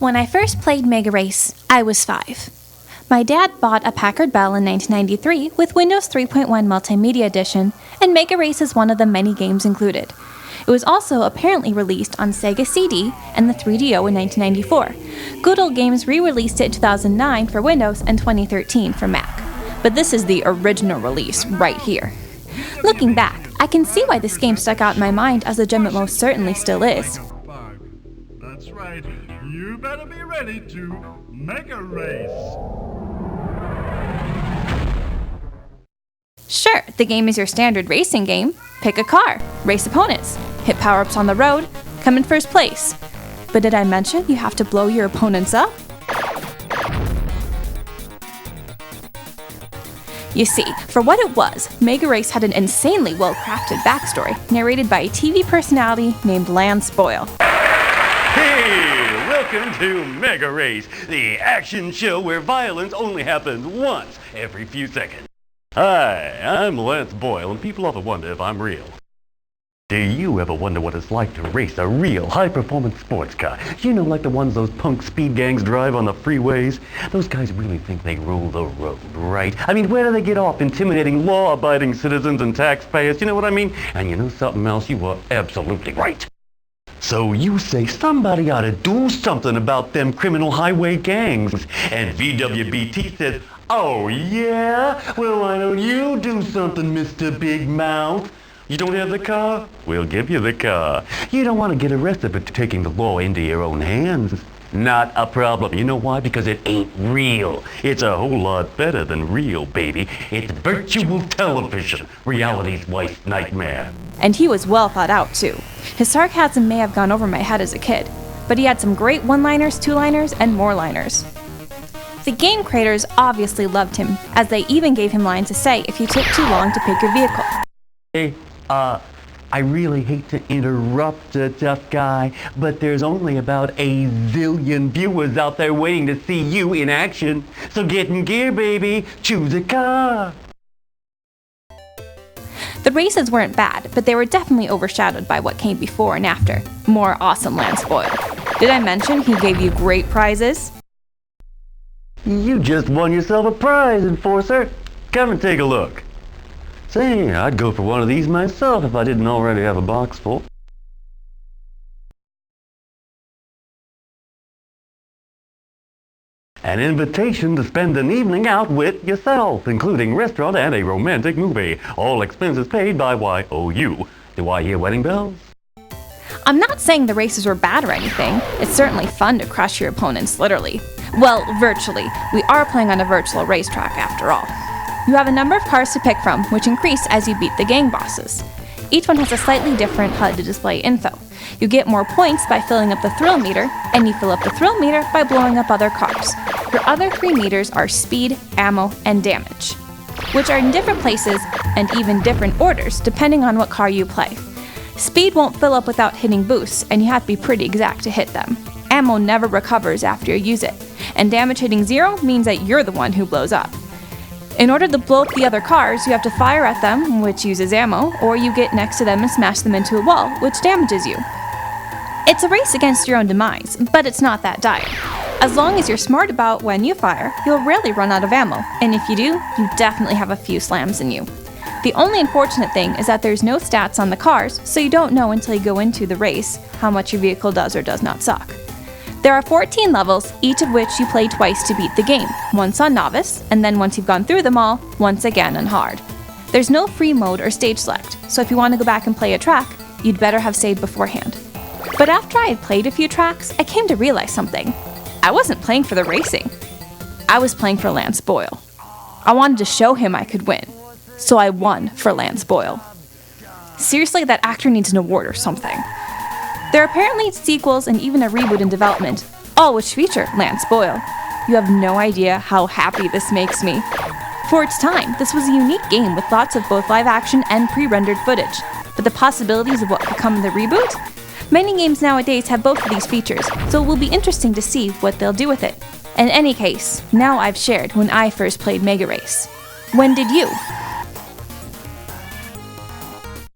When I first played Megarace, I was 5. My dad bought a Packard Bell in 1993 with Windows 3.1 Multimedia Edition, and Megarace is one of the many games included. It was also apparently released on Sega CD and the 3DO in 1994. Good Old Games re-released it in 2009 for Windows and 2013 for Mac. But this is the original release right here. Looking back, I can see why this game stuck out in my mind as a gem it most certainly still is. That's right. You better be ready to make a race. Sure, the game is your standard racing game. Pick a car, race opponents, hit power-ups on the road, come in first place. But did I mention you have to blow your opponents up? You see, for what it was, Megarace had an insanely well-crafted backstory, narrated by a TV personality named Lance Boyle. Hey, welcome to Megarace, the action show where violence only happens once every few seconds. Hi, I'm Lance Boyle, and people often wonder if I'm real. Do you ever wonder what it's like to race a real high-performance sports car? You know, like the ones those punk speed gangs drive on the freeways? Those guys really think they rule the road, right? I mean, where do they get off intimidating law-abiding citizens and taxpayers? You know what I mean? And you know something else? You are absolutely right. So you say somebody ought to do something about them criminal highway gangs. And VWBT says, oh yeah? Well, why don't you do something, Mr. Big Mouth? You don't have the car? We'll give you the car. You don't want to get arrested for taking the law into your own hands. Not a problem. You know why? Because it ain't real. It's a whole lot better than real, baby. It's virtual television, reality's worst nightmare. And he was well thought out, too. His sarcasm may have gone over my head as a kid, but he had some great one-liners, two-liners, and more-liners. The game creators obviously loved him, as they even gave him lines to say if you took too long to pick your vehicle. Hey, I really hate to interrupt, tough guy, but there's only about a zillion viewers out there waiting to see you in action. So get in gear, baby. Choose a car. The races weren't bad, but they were definitely overshadowed by what came before and after. More awesome Lance Boyle. Did I mention he gave you great prizes? You just won yourself a prize, Enforcer. Come and take a look. Say, I'd go for one of these myself if I didn't already have a box full. An invitation to spend an evening out with yourself, including restaurant and a romantic movie. All expenses paid by YOU. Do I hear wedding bells? I'm not saying the races were bad or anything. It's certainly fun to crush your opponents, literally. Well, virtually. We are playing on a virtual racetrack after all. You have a number of cars to pick from, which increase as you beat the gang bosses. Each one has a slightly different HUD to display info. You get more points by filling up the thrill meter, and you fill up the thrill meter by blowing up other cars. Your other 3 meters are speed, ammo, and damage, which are in different places and even different orders depending on what car you play. Speed won't fill up without hitting boosts, and you have to be pretty exact to hit them. Ammo never recovers after you use it, and damage hitting 0 means that you're the one who blows up. In order to blow up the other cars, you have to fire at them, which uses ammo, or you get next to them and smash them into a wall, which damages you. It's a race against your own demise, but it's not that dire. As long as you're smart about when you fire, you'll rarely run out of ammo, and if you do, you definitely have a few slams in you. The only unfortunate thing is that there's no stats on the cars, so you don't know until you go into the race how much your vehicle does or does not suck. There are 14 levels, each of which you play twice to beat the game, once on Novice, and then once you've gone through them all, once again on Hard. There's no free mode or stage select, so if you want to go back and play a track, you'd better have saved beforehand. But after I had played a few tracks, I came to realize something. I wasn't playing for the racing. I was playing for Lance Boyle. I wanted to show him I could win, so I won for Lance Boyle. Seriously, that actor needs an award or something. There are apparently sequels and even a reboot in development, all which feature Lance Boyle. You have no idea how happy this makes me. For its time, this was a unique game with lots of both live action and pre-rendered footage, but the possibilities of what could come in the reboot? Many games nowadays have both of these features, so it will be interesting to see what they'll do with it. In any case, now I've shared when I first played Megarace. When did you?